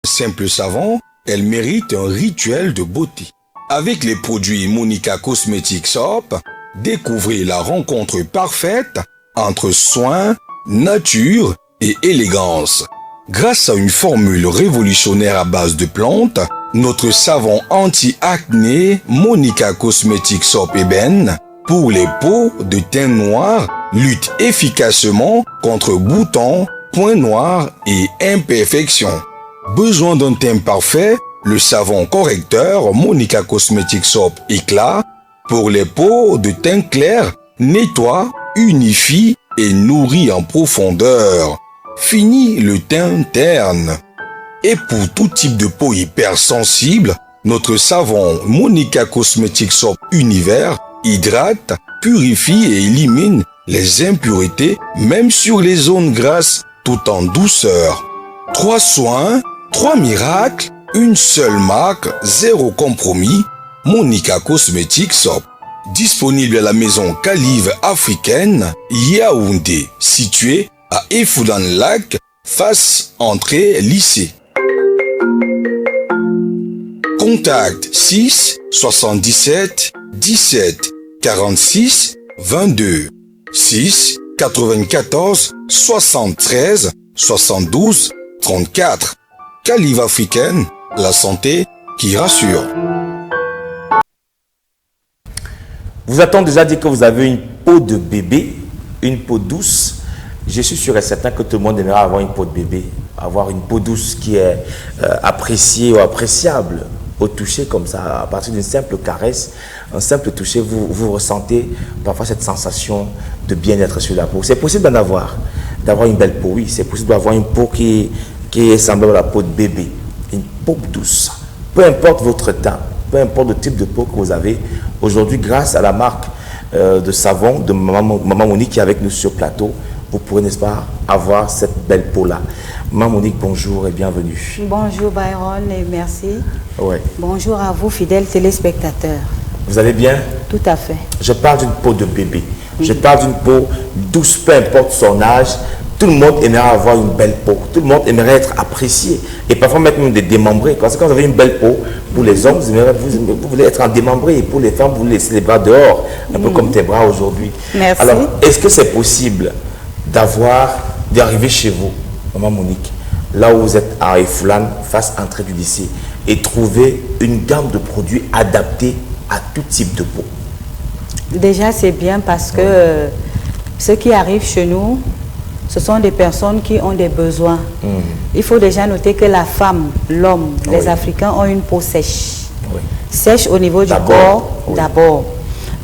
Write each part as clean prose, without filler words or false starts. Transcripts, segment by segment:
Simple savon, elle mérite un rituel de beauté. Avec les produits Monica Cosmetic Soap, découvrez la rencontre parfaite entre soin, nature et élégance. Grâce à une formule révolutionnaire à base de plantes, notre savon anti-acné Monica Cosmetic Soap Ébène pour les peaux de teint noir lutte efficacement contre boutons, points noirs et imperfections. Besoin d'un teint parfait, le savon correcteur Monica Cosmetic Soap Éclat pour les peaux de teint clair nettoie, unifie et nourrit en profondeur. Fini le teint terne. Et pour tout type de peau hypersensible, notre savon Monica Cosmetic Soap Univers hydrate, purifie et élimine les impuretés même sur les zones grasses tout en douceur. 3 soins, 3 miracles, une seule marque, 0 compromis, Monica Cosmetic Soap. Disponible à la maison Calive africaine, Yaoundé, située à Efoudan-Lac, face entrée lycée. Contact 6 77 17 46 22 6 94 73 72 34. Calive africaine, la santé qui rassure. Vous a-t-on déjà dit que vous avez une peau de bébé, une peau douce? Je suis sûr et certain que tout le monde aimerait avoir une peau de bébé, avoir une peau douce qui est appréciée ou appréciable au toucher comme ça, à partir d'une simple caresse, un simple toucher, vous ressentez parfois cette sensation de bien-être sur la peau. C'est possible d'en avoir, d'avoir une belle peau, oui, c'est possible d'avoir une peau qui est semblable à la peau de bébé, une peau douce. Peu importe votre teint, peu importe le type de peau que vous avez, aujourd'hui, grâce à la marque de savon de Maman Monique qui est avec nous sur plateau, vous pourrez, n'est-ce pas, avoir cette belle peau-là. Maman Monique, bonjour et bienvenue. Bonjour Byron et merci. Ouais. Bonjour à vous, fidèles téléspectateurs. Vous allez bien? Tout à fait. Je parle d'une peau de bébé. Je parle d'une peau douce, peu importe son âge. Tout le monde aimerait avoir une belle peau. Tout le monde aimerait être apprécié. Et parfois même des démembrés. Parce que quand vous avez une belle peau, pour les hommes, vous voulez être en démembré. Et pour les femmes, vous laissez les bras dehors. Un peu comme tes bras aujourd'hui. Merci. Alors, est-ce que c'est possible d'arriver chez vous, Maman Monique, là où vous êtes à Efoulan, face à l'entrée du lycée, et trouver une gamme de produits adaptés à tout type de peau? Déjà, c'est bien parce que ceux qui arrivent chez nous, ce sont des personnes qui ont des besoins. Il faut déjà noter que la femme, l'homme, les Africains ont une peau sèche. Sèche au niveau du corps d'abord.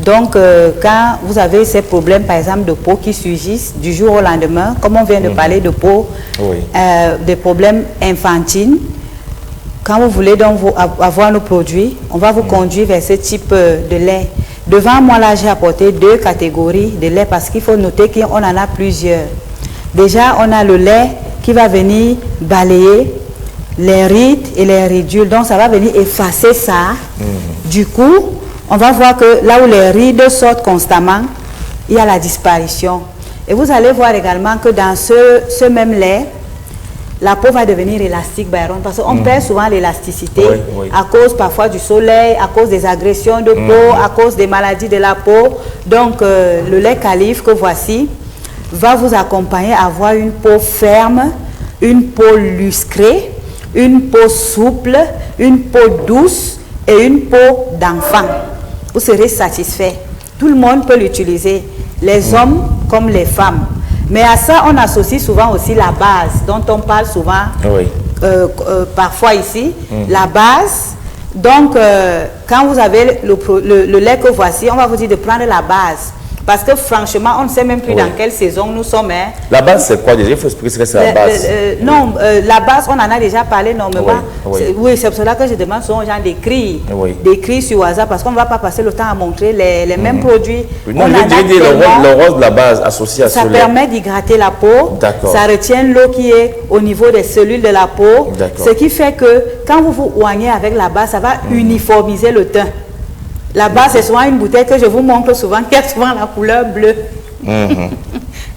Donc, quand vous avez ces problèmes, par exemple, de peau qui surgissent du jour au lendemain, comme on vient de parler de peau, des problèmes infantiles, quand vous voulez donc avoir nos produits, on va vous conduire vers ce type de lait. Devant moi, là, j'ai apporté 2 catégories de lait parce qu'il faut noter qu'on en a plusieurs. Déjà, on a le lait qui va venir balayer les rides et les ridules. Donc, ça va venir effacer ça. Du coup, on va voir que là où les rides sortent constamment, il y a la disparition. Et vous allez voir également que dans ce même lait, la peau va devenir élastique, Byron, parce qu'on perd souvent l'élasticité à cause parfois du soleil, à cause des agressions de peau, à cause des maladies de la peau. Donc, le lait Calive que voici va vous accompagner à avoir une peau ferme, une peau lustrée, une peau souple, une peau douce et une peau d'enfant. Vous serez satisfait. Tout le monde peut l'utiliser, les hommes comme les femmes. Mais à ça, on associe souvent aussi la base, dont on parle souvent, parfois ici, la base. Donc, quand vous avez le lait que voici, on va vous dire de prendre la base. Parce que franchement, on ne sait même plus dans quelle saison nous sommes. Hein. La base, c'est quoi déjà? Il faut expliquer ce que c'est la base. Non, la base, on en a déjà parlé normalement. Oui, c'est pour cela que je demande souvent aux gens d'écrire sur WhatsApp parce qu'on ne va pas passer le temps à montrer les mêmes produits. Non, je dis le rose de la base associé à ça permet d'hydrater la peau. Ça retient l'eau qui est au niveau des cellules de la peau. Ce qui fait que quand vous vous oignez avec la base, ça va uniformiser le teint. La base, c'est souvent une bouteille que je vous montre souvent, qui a souvent la couleur bleue.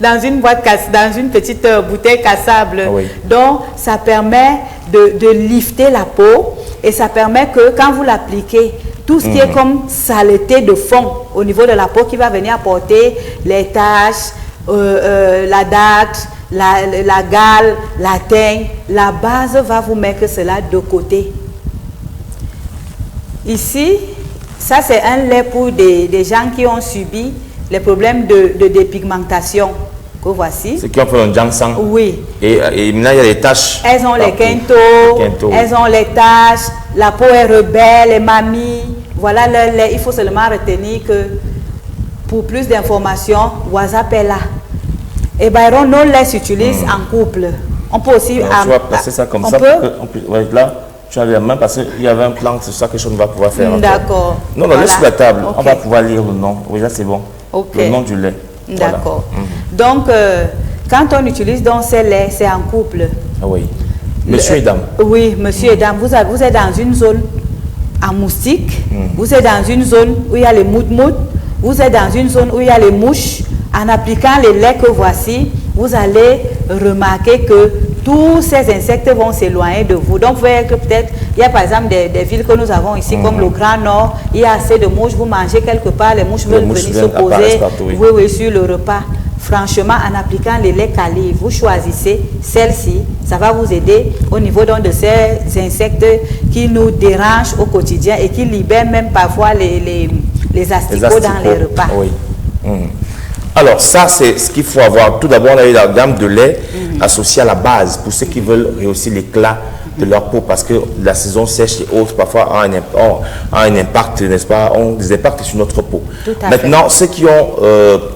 dans une boîte, dans une petite bouteille cassable. Oui. Donc, ça permet de lifter la peau et ça permet que quand vous l'appliquez, tout ce qui est comme saleté de fond au niveau de la peau qui va venir apporter les taches, la date, la gale, la teigne, la base va vous mettre cela de côté. Ici, ça c'est un lait pour des gens qui ont subi les problèmes de dépigmentation. Que voici. Ceux qui ont fait un ginseng. Oui. Et maintenant, il y a les taches. Elles ont les quintos, elles ont les taches, la peau est rebelle, les mamies. Voilà le lait. Il faut seulement retenir que pour plus d'informations, WhatsApp est là. Et Byron, nos laits s'utilisent en couple. On peut aussi... tu vas placer ça comme ça. Là, tu as la main parce qu'il y avait un plan, c'est ça que je ne vais pouvoir faire. D'accord. Non, voilà. Laisse sur la table. Okay. On va pouvoir lire le nom. Oui, là, c'est bon. Okay. Le nom du lait. D'accord. Voilà. Donc, quand on utilise donc ces laits, c'est en couple. Ah oui. Monsieur et dame. Oui, monsieur et dame. Vous êtes dans une zone en moustique. Vous êtes dans une zone où il y a les mout-mout. Vous êtes dans une zone où il y a les mouches. En appliquant les laits que voici, vous allez remarquer que tous ces insectes vont s'éloigner de vous. Donc, vous voyez que peut-être, il y a par exemple des villes que nous avons ici, comme le Grand Nord, il y a assez de mouches, vous mangez quelque part, les mouches veulent venir se poser oui, sur le repas. Franchement, en appliquant les laits Calive, vous choisissez celle-ci, ça va vous aider au niveau donc de ces insectes qui nous dérangent au quotidien et qui libèrent même parfois les asticots dans les repas. Oui. Alors, ça, c'est ce qu'il faut avoir. Tout d'abord, on a eu la gamme de lait associée à la base pour ceux qui veulent rehausser l'éclat de leur peau parce que la saison sèche et haute parfois a un impact, n'est-ce pas, ont des impacts sur notre peau. Maintenant, ceux qui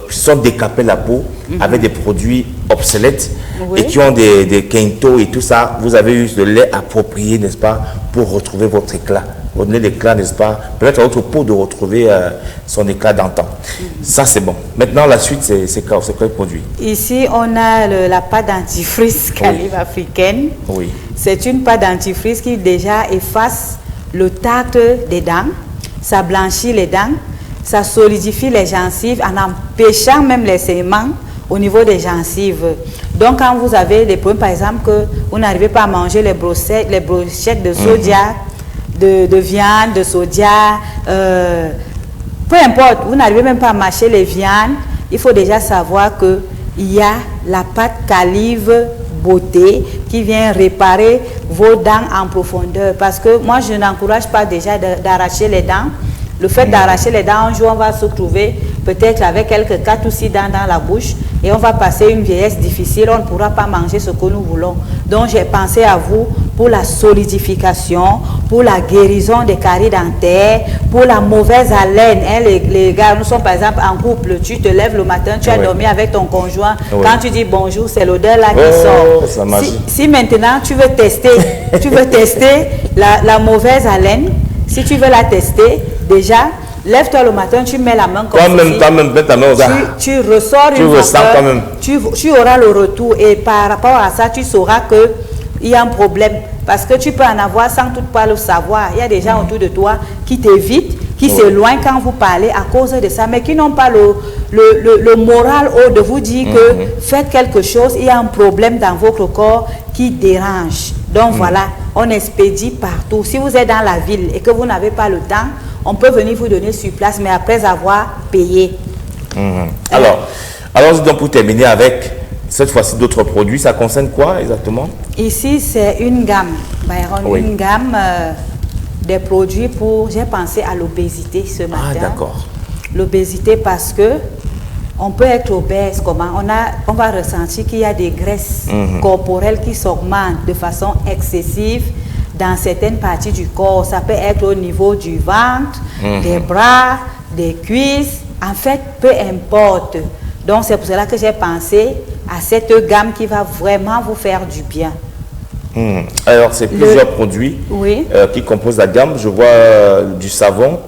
sont décapés la peau avec des produits obsolètes et qui ont des quintos et tout ça, vous avez eu le lait approprié, n'est-ce pas, pour retrouver votre éclat. Redonner l'éclat, n'est-ce pas? Permettre à votre peau de retrouver son éclat d'antan. Ça, c'est bon. Maintenant, la suite, c'est quel produit? Ici, on a la pâte dentifrice Calive africaine. Oui. C'est une pâte dentifrice qui déjà efface le tact des dents. Ça blanchit les dents. Ça solidifie les gencives en empêchant même les saignements au niveau des gencives. Donc, quand vous avez des problèmes, par exemple, que vous n'arrivez pas à manger les brochettes de sodia, de viande, de sodia, peu importe, vous n'arrivez même pas à mâcher les viandes, il faut déjà savoir qu'il y a la pâte Calive Beauté qui vient réparer vos dents en profondeur. Parce que moi, je n'encourage pas déjà d'arracher les dents. Le fait d'arracher les dents, un jour, on va se trouver peut-être avec quelques 4 ou 6 dents dans la bouche et on va passer une vieillesse difficile, on ne pourra pas manger ce que nous voulons. Donc, j'ai pensé à vous pour la solidification, pour la guérison des caries dentaires, pour la mauvaise haleine. Hein, les gars, nous sommes par exemple en couple, tu te lèves le matin, tu as dormi avec ton conjoint, quand tu dis bonjour, c'est l'odeur là qui sort. Si maintenant tu veux tester la mauvaise haleine, si tu veux la tester, déjà, lève-toi le matin, tu mets la main comme ça. Tu ressors une vapeur, tu auras le retour et par rapport à ça, tu sauras qu'il y a un problème. Parce que tu peux en avoir sans toutefois le savoir. Il y a des gens autour de toi qui t'évitent, qui s'éloignent quand vous parlez à cause de ça, mais qui n'ont pas le moral haut de vous dire que faites quelque chose, il y a un problème dans votre corps qui dérange. Donc voilà, on expédie partout. Si vous êtes dans la ville et que vous n'avez pas le temps, on peut venir vous donner sur place, mais après avoir payé. Alors, allons-y donc pour terminer avec cette fois-ci d'autres produits. Ça concerne quoi exactement? Ici, c'est une gamme, Byron, une gamme des produits pour... J'ai pensé à l'obésité ce matin. Ah, d'accord. L'obésité parce que on peut être obèse, comment? On va ressentir qu'il y a des graisses corporelles qui s'augmentent de façon excessive dans certaines parties du corps. Ça peut être au niveau du ventre, des bras, des cuisses, en fait, peu importe. Donc, c'est pour cela que j'ai pensé à cette gamme qui va vraiment vous faire du bien. Alors, c'est plusieurs produits qui composent la gamme. Je vois du savon,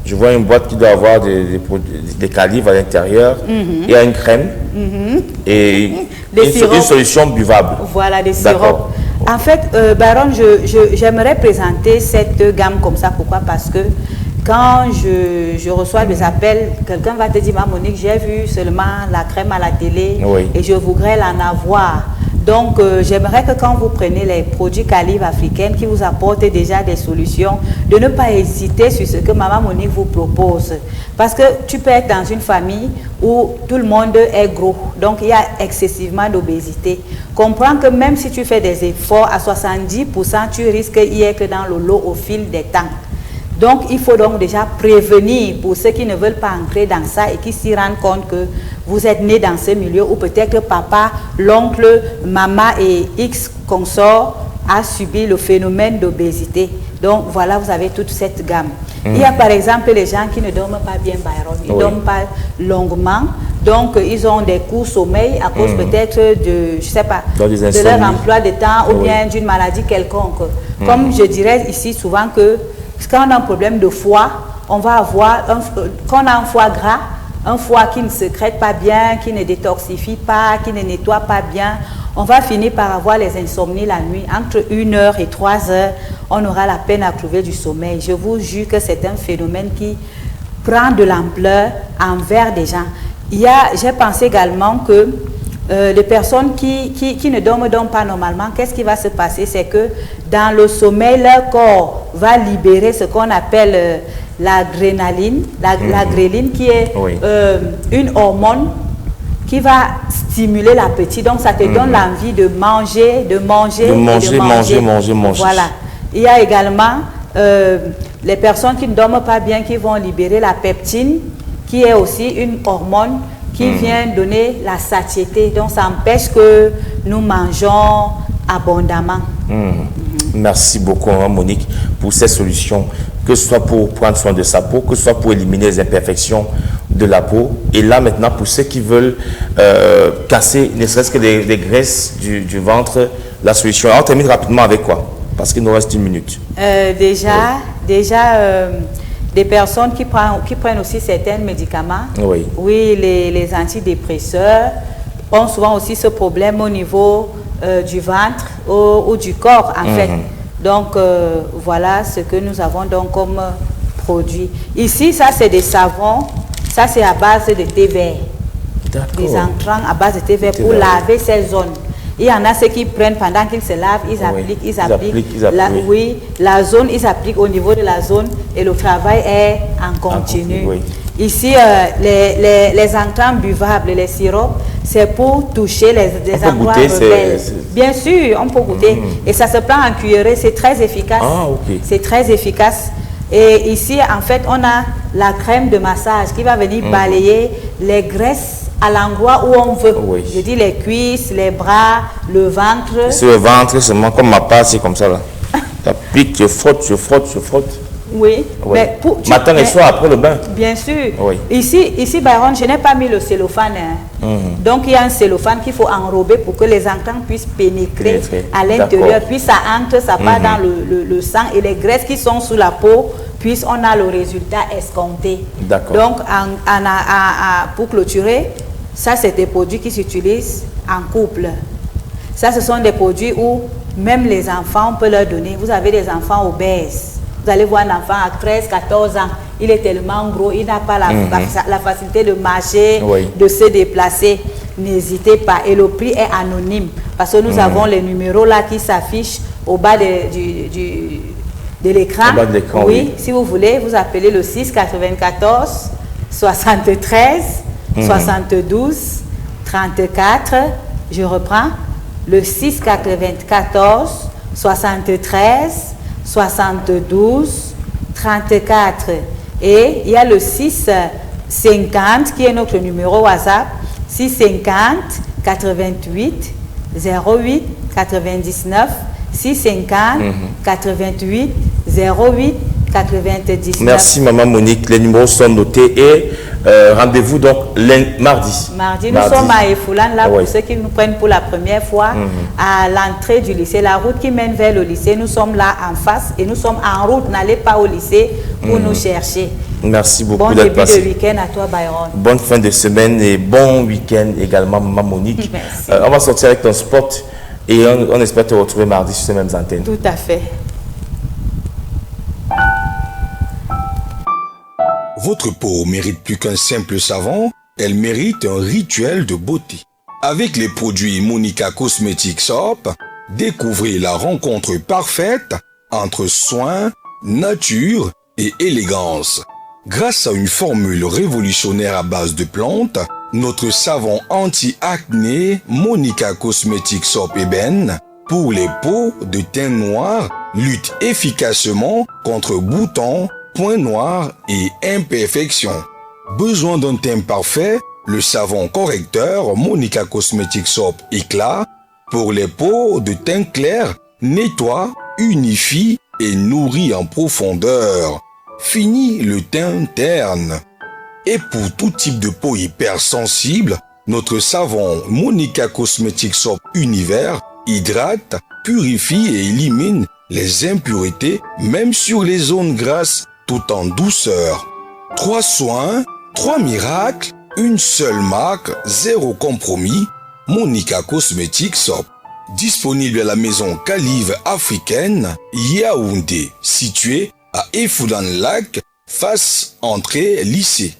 je vois une boîte qui doit avoir des calives à l'intérieur. Il y a une crème et une solution buvable. Voilà, des sirops. En fait, Baron, j'aimerais présenter cette gamme comme ça. Pourquoi? Parce que quand je reçois des appels, quelqu'un va te dire, ma Monique, j'ai vu seulement la crème à la télé et je voudrais l'en avoir. Donc, j'aimerais que quand vous prenez les produits Calive africaine qui vous apportent déjà des solutions, de ne pas hésiter sur ce que Maman Monique vous propose. Parce que tu peux être dans une famille où tout le monde est gros. Donc, il y a excessivement d'obésité. Comprends que même si tu fais des efforts, à 70%, tu risques d'y être dans le lot au fil des temps. Donc, il faut donc déjà prévenir pour ceux qui ne veulent pas entrer dans ça et qui s'y rendent compte que vous êtes né dans ce milieu ou peut-être que papa, l'oncle, maman et X consort a subi le phénomène d'obésité. Donc, voilà, vous avez toute cette gamme. Il y a par exemple les gens qui ne dorment pas bien, Byron. Ils ne dorment pas longuement. Donc, ils ont des coups sommeil à cause peut-être de, je sais pas, de leur emploi de temps ou bien d'une maladie quelconque. Comme je dirais ici souvent que quand on a un problème de foie, on va avoir, quand on a un foie gras, un foie qui ne sécrète pas bien, qui ne détoxifie pas, qui ne nettoie pas bien, on va finir par avoir les insomnies la nuit. Entre 1 heure et 3 heures, on aura la peine à trouver du sommeil. Je vous jure que c'est un phénomène qui prend de l'ampleur envers des gens. J'ai pensé également que les personnes qui ne dorment donc pas normalement, qu'est-ce qui va se passer? C'est que dans le sommeil, leur corps va libérer ce qu'on appelle l'adrénaline, la gréline, qui est une hormone qui va stimuler l'appétit. Donc, ça te donne l'envie de manger. Voilà. Il y a également les personnes qui ne dorment pas bien, qui vont libérer la peptine, qui est aussi une hormone qui vient donner la satiété. Donc, ça empêche que nous mangeons abondamment. Merci beaucoup, Monique, pour ces solutions, que ce soit pour prendre soin de sa peau, que ce soit pour éliminer les imperfections de la peau. Et là, maintenant, pour ceux qui veulent casser, ne serait-ce que des graisses du ventre, la solution. Alors, on termine rapidement avec quoi? Parce qu'il nous reste 1 minute. Déjà, des personnes qui prennent aussi certains médicaments, les antidépresseurs, ont souvent aussi ce problème au niveau du ventre ou du corps, en fait. Donc, voilà ce que nous avons donc comme produit. Ici, ça, c'est des savons. Ça, c'est à base de thé vert. Des entrants à base de thé vert pour laver ces zones. Il y en a ceux qui prennent pendant qu'ils se lavent, ils appliquent. La zone, ils appliquent au niveau de la zone et le travail est en continu. Ici, les entrants buvables, les sirops, c'est pour toucher les endroits rebelles. Bien sûr, on peut goûter. Et ça se prend en cuillerée, c'est très efficace. C'est très efficace. Et ici, en fait, on a la crème de massage qui va venir balayer les graisses à l'endroit où on veut. Je dis les cuisses, les bras, le ventre. C'est le ventre seulement, comme ma part, c'est comme ça là. Tu appliques, tu frottes. Oui. Mais matin et soir après le bain. Bien sûr. Ici, Byron, je n'ai pas mis le cellophane. Donc, il y a un cellophane qu'il faut enrober pour que les entrants puissent pénétrer à l'intérieur. Puis ça entre, ça part dans le sang et les graisses qui sont sous la peau, puis on a le résultat escompté. Donc, pour clôturer, ça, c'est des produits qui s'utilisent en couple. Ça, ce sont des produits où même les enfants, on peut leur donner. Vous avez des enfants obèses. Vous allez voir un enfant à 13, 14 ans. Il est tellement gros, il n'a pas la facilité de marcher, de se déplacer. N'hésitez pas. Et le prix est anonyme. Parce que nous avons les numéros là qui s'affichent au bas de l'écran. Oui, si vous voulez, vous appelez le 6 94 73 72 34. Je reprends. Le 6 94 73 72 34. Et il y a le 6 50 qui est notre numéro WhatsApp. 650 88 08 99 650 88 08 99. Merci Maman Monique, les numéros sont notés et rendez-vous donc mardi. Mardi, nous sommes à Efoulan, là pour ceux qui nous prennent pour la première fois, à l'entrée du lycée, la route qui mène vers le lycée, nous sommes là en face et nous sommes en route, n'allez pas au lycée pour nous chercher. Merci beaucoup bon d'être passé. Bon début de week-end à toi Byron. Bonne fin de semaine et bon week-end également Maman Monique. Merci. On va sortir avec ton spot et on espère te retrouver mardi sur ces mêmes antennes. Tout à fait. Votre peau mérite plus qu'un simple savon, elle mérite un rituel de beauté. Avec les produits Monica Cosmetic Soap, découvrez la rencontre parfaite entre soin, nature et élégance. Grâce à une formule révolutionnaire à base de plantes, notre savon anti-acné Monica Cosmetic Soap Ébène pour les peaux de teint noir lutte efficacement contre boutons, points noirs et imperfections. Besoin d'un teint parfait, le savon correcteur Monica Cosmetic Soap Éclat pour les peaux de teint clair nettoie, unifie et nourrit en profondeur. Fini le teint terne. Et pour tout type de peau hypersensible, notre savon Monica Cosmetic Soap Univers hydrate, purifie et élimine les impuretés même sur les zones grasses tout en douceur. 3 soins, 3 miracles, une seule marque, 0 compromis, Monica Cosmetic Soap. Disponible à la maison Calive africaine, Yaoundé, située à Efoudan-Lac, face entrée lycée.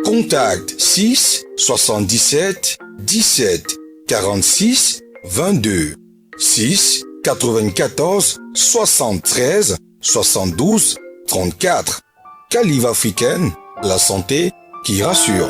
Contact 6 77 17 46 22 6 94 73 72 34. Calive africaine, la santé qui rassure.